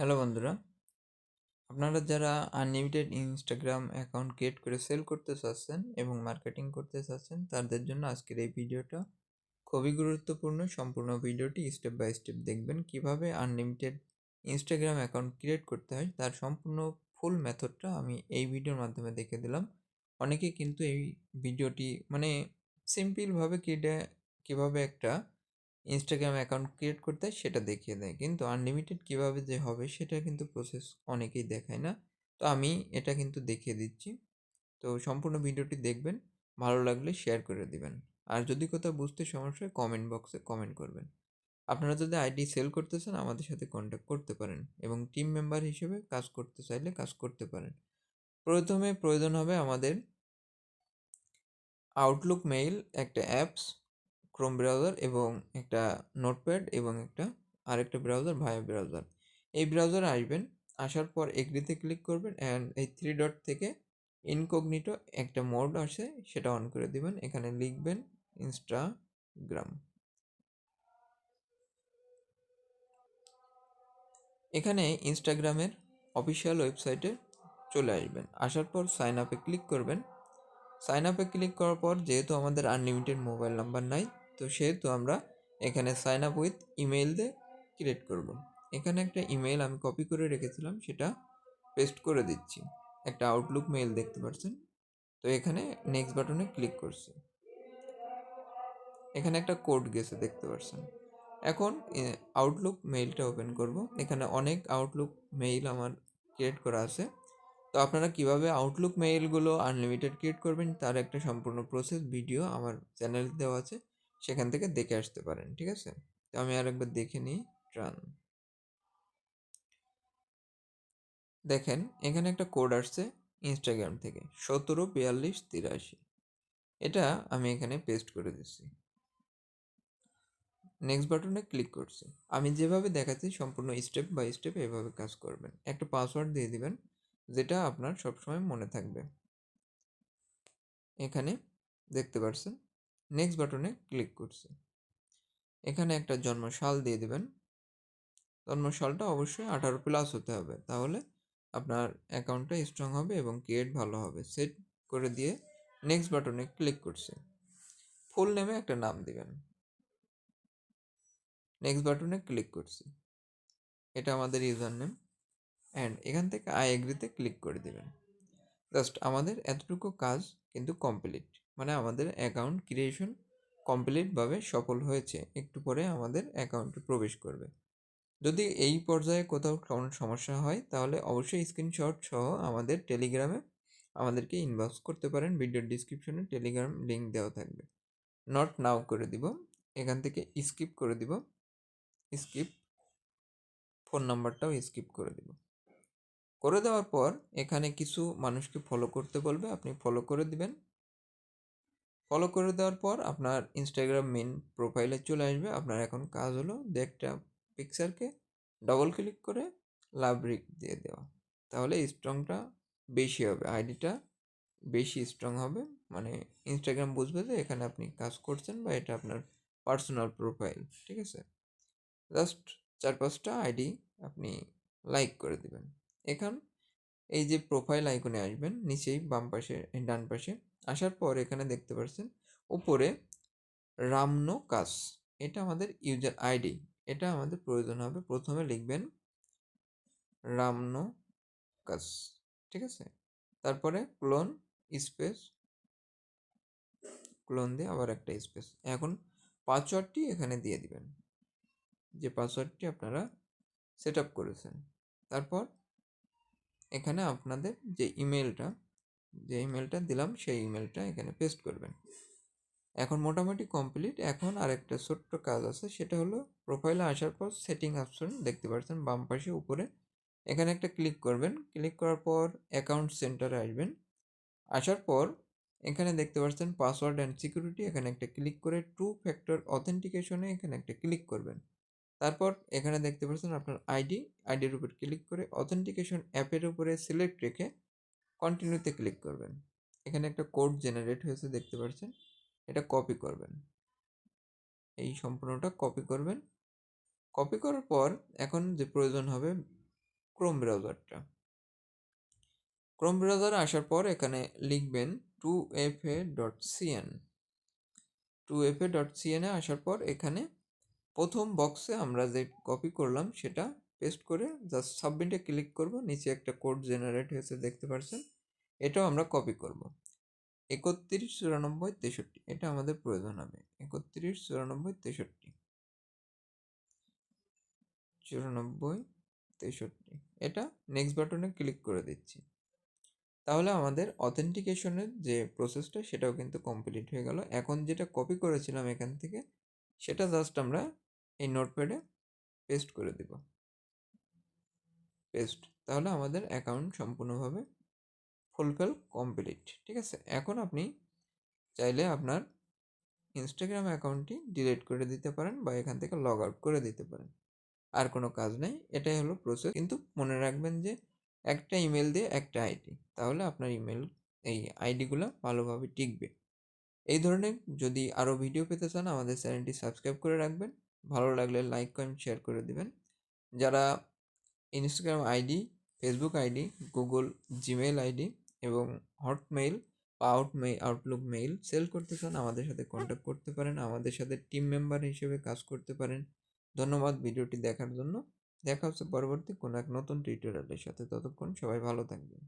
Hello বন্ধুরা, আপনারা যারা আনলিমিটেড ইনস্টাগ্রাম অ্যাকাউন্ট ক্রিয়েট করে সেল করতে চাচ্ছেন এবং মার্কেটিং করতে চাচ্ছেন তাদের জন্য আজকের এই ভিডিওটা খুবই গুরুত্বপূর্ণ। সম্পূর্ণ ভিডিওটি স্টেপ বাই স্টেপ দেখবেন কিভাবে আনলিমিটেড ইনস্টাগ্রাম অ্যাকাউন্ট ক্রিয়েট করতে হয় তার সম্পূর্ণ ফুল মেথডটা আমি এই ভিডিওর মাধ্যমে দেখে দিলাম। অনেকে কিন্তু এই ভিডিওটি সিম্পলভাবে কীভাবে একটা ইনস্টাগ্রাম অ্যাকাউন্ট ক্রিয়েট করতে হয় সেটা দেখিয়ে দেয়, কিন্তু আনলিমিটেড কীভাবে যে হবে সেটা কিন্তু প্রসেস অনেকেই দেখায় না। তো আমি এটা কিন্তু দেখিয়ে দিচ্ছি। তো সম্পূর্ণ ভিডিওটি দেখবেন, ভালো লাগলে শেয়ার করে দিবেন। আর যদি কোথাও বুঝতে সমস্যা হয় কমেন্ট বক্সে কমেন্ট করবেন। আপনারা যদি আইডি সেল করতে চান আমাদের সাথে কন্ট্যাক্ট করতে পারেন এবং টিম মেম্বার হিসেবে কাজ করতে চাইলে কাজ করতে পারেন। প্রথমে প্রয়োজন হবে আমাদের আউটলুক মেইল, একটা অ্যাপস, ক্রোম ব্রাউজার এবং একটা নোটপ্যাড এবং আরেকটা ব্রাউজার ভায়া ব্রাউজার। এই ব্রাউজারে আসবেন, আসার পর এগ্রিতে ক্লিক করবেন অ্যান্ড এই থ্রি ডট থেকে ইনকগনিটো একটা মোড আসে সেটা অন করে দিবেন। এখানে লিখবেন ইনস্টাগ্রাম। এখানে ইনস্টাগ্রামের অফিসিয়াল ওয়েবসাইটে চলে আসবেন। আসার পর সাইন আপে ক্লিক করবেন। সাইন আপে ক্লিক করার পর যেহেতু আমাদের আনলিমিটেড মোবাইল নাম্বার নাই, তো সেহেতু আমরা এখানে সাইন আপ উইথ ইমেইল দিয়ে ক্রিয়েট করব। এখানে একটা ইমেইল আমি কপি করে রেখেছিলাম, সেটা পেস্ট করে দিচ্ছি। একটা আউটলুক মেইল দেখতে পাচ্ছেন। তো এখানে নেক্সট বাটনে ক্লিক করছি। এখানে একটা কোড গেছে দেখতে পাচ্ছেন। এখন আউটলুক মেইলটা ওপেন করব। এখানে অনেক আউটলুক মেইল আমার ক্রিয়েট করা আছে। তো আপনারা কিভাবে আউটলুক মেইলগুলো আনলিমিটেড ক্রিয়েট করবেন তার একটা সম্পূর্ণ প্রসেস ভিডিও আমার চ্যানেলে দেওয়া আছে, সেখান থেকে দেখে আসতে পারেন। ঠিক আছে, তো আমি আরেকবার দেখে নিই। ট্রান দেখেন, এখানে একটা কোড আসছে ইনস্টাগ্রাম থেকে 174283। এটা আমি এখানে পেস্ট করে দিচ্ছি। নেক্সট বাটনে ক্লিক করছি। আমি যেভাবে দেখাচ্ছি সম্পূর্ণ স্টেপ বাই স্টেপ এভাবে কাজ করবেন। একটা পাসওয়ার্ড দিয়ে দিবেন যেটা আপনার সবসময় মনে থাকবে। এখানে দেখতে পাচ্ছেন, নেক্সট বাটনে ক্লিক করছি। এখানে একটা জন্মসাল দিয়ে দিবেন। জন্মসালটা অবশ্যই 18+ হতে হবে, তাহলে আপনার অ্যাকাউন্টটা স্ট্রং হবে এবং ক্রিয়েট ভালো হবে। সেট করে দিয়ে নেক্সট বাটনে ক্লিক করছি। ফুল নেমে একটা নাম দিবেন। নেক্সট বাটনে ক্লিক করছি। এটা আমাদের ইউজার নেম অ্যান্ড এখান থেকে আই এগ্রিতে ক্লিক করে দিবেন। জাস্ট আমাদের এতটুকু কাজ কিন্তু কমপ্লিট, মানে আমাদের অ্যাকাউন্ট ক্রিয়েশন কমপ্লিটভাবে সফল হয়েছে। একটু পরে আমাদের অ্যাকাউন্টে প্রবেশ করবে। যদি এই পর্যায়ে কোথাও কোনো সমস্যা হয় তাহলে অবশ্যই স্ক্রিনশট সহ আমাদের টেলিগ্রামে আমাদেরকে ইনবক্স করতে পারেন। ভিডিওর ডিসক্রিপশনে টেলিগ্রাম লিঙ্ক দেওয়া থাকবে। নট নাও করে দিব, এখান থেকে স্কিপ করে দিব। স্কিপ, ফোন নাম্বারটাও স্কিপ করে দিব। করে দেওয়ার পর এখানে কিছু মানুষকে ফলো করতে বলবে, আপনি ফলো করে দিবেন। ফলো করে দেওয়ার পর আপনার ইনস্টাগ্রাম মেন প্রোফাইলে চলে আসবে। আপনার এখন কাজ হলো যে একটা পিকচারকে ডবল ক্লিক করে লাভ রিক দিয়ে দেওয়া, তাহলে স্ট্রংটা বেশি হবে, আইডিটা বেশি স্ট্রং হবে। মানে ইনস্টাগ্রাম বুঝবে যে এখানে আপনি কাজ করছেন বা এটা আপনার পার্সোনাল প্রোফাইল। ঠিক আছে, জাস্ট 4-5টা আইডি আপনি লাইক করে দিবেন। এখন এই যে প্রোফাইল আইকনে আসবেন, নিচেই বাম পাশে ডান পাশে আসার পর এখানে দেখতে পাচ্ছেন উপরে রামনো কাস, এটা আমাদের ইউজার আইডি। এটা আমাদের প্রয়োজন হবে। প্রথমে লিখবেন রামনো কাস। ঠিক আছে, তারপরে ক্লোন স্পেস, ক্লোন দিয়ে আবার একটা স্পেস। এখন পাসওয়ার্ডটি এখানে দিয়ে দিবেন, যে পাসওয়ার্ডটি আপনারা সেট আপ করেছেন। তারপর এখানে আপনাদের যে ইমেলটা দিলাম সেই ইমেলটা এখানে পেস্ট করবেন। এখন মোটামুটি কমপ্লিট। এখন আরেকটা ছোট্ট কাজ আছে, সেটা হলো প্রোফাইলে আসার পর সেটিং অপশন দেখতে পাচ্ছেন বাম পাশে উপরে, এখানে একটা ক্লিক করবেন। ক্লিক করার পর অ্যাকাউন্ট সেন্টারে আসবেন। আসার পর এখানে দেখতে পাচ্ছেন পাসওয়ার্ড অ্যান্ড সিকিউরিটি, এখানে একটা ক্লিক করে টু ফ্যাক্টর অথেন্টিকেশনে এখানে একটা ক্লিক করবেন। তারপর এখানে দেখতে পাচ্ছেন আপনার আইডির উপর ক্লিক করে অথেন্টিকেশন অ্যাপের উপরে সিলেক্ট রেখে কন্টিনিউতে ক্লিক করবেন। এখানে একটা কোড জেনারেট হয়েছে দেখতে পাচ্ছেন, এটা কপি করবেন। এই সম্পূর্ণটা কপি করবেন। কপি করার পর এখন যে প্রয়োজন হবে ক্রোম ব্রাউজারটা। ক্রোম ব্রাউজারে আসার পর এখানে লিখবেন 2fa.cn। 2fa.cn এ আসার পর এখানে প্রথম বক্সে আমরা যে কপি করলাম সেটা পেস্ট করে জাস্ট সাবমিটে ক্লিক করব। নিচে একটা কোড জেনারেট হয়েছে দেখতে পাচ্ছেন, এটাও আমরা কপি করব। 31 94 63 এটা আমাদের প্রয়োজন হবে। 31 94 63 এটা নেক্সট বাটনে ক্লিক করে দিচ্ছি। তাহলে আমাদের অথেন্টিকেশনের যে প্রসেসটা সেটাও কিন্তু কমপ্লিট হয়ে গেল। এখন যেটা কপি করেছিলাম এখান থেকে সেটা জাস্ট আমরা এই নোটপ্যাডে পেস্ট করে দেব। পেস্ট, তাহলে আমাদের অ্যাকাউন্ট সম্পূর্ণভাবে ফুলফিল কমপ্লিট। ঠিক আছে, এখন আপনি চাইলে আপনার ইনস্টাগ্রাম অ্যাকাউন্টটি ডিলিট করে দিতে পারেন বা এখান থেকে লগ আউট করে দিতে পারেন। আর কোনো কাজ নেই, এটাই হলো প্রসেস। কিন্তু মনে রাখবেন যে একটা ইমেল দিয়ে একটা আইডি, তাহলে আপনার ইমেল এই আইডিগুলো ভালোভাবে টিকবে। এই ধরনের যদি আরও ভিডিও পেতে চান আমাদের চ্যানেলটি সাবস্ক্রাইব করে রাখবেন। ভালো লাগলে লাইক কমেন্ট শেয়ার করে দিবেন। যারা Instagram ID, Facebook ID, Google Gmail ID এবং হটমেইল বা আউটলুক মেইল সেল করতে চান আমাদের সাথে কন্ট্যাক্ট করতে পারেন, আমাদের সাথে টিম মেম্বার হিসেবে কাজ করতে পারেন। ধন্যবাদ ভিডিওটি দেখার জন্য। দেখা হচ্ছে পরবর্তী কোনো এক নতুন টিউটোরিয়ালের সাথে। ততক্ষণ সবাই ভালো থাকবেন।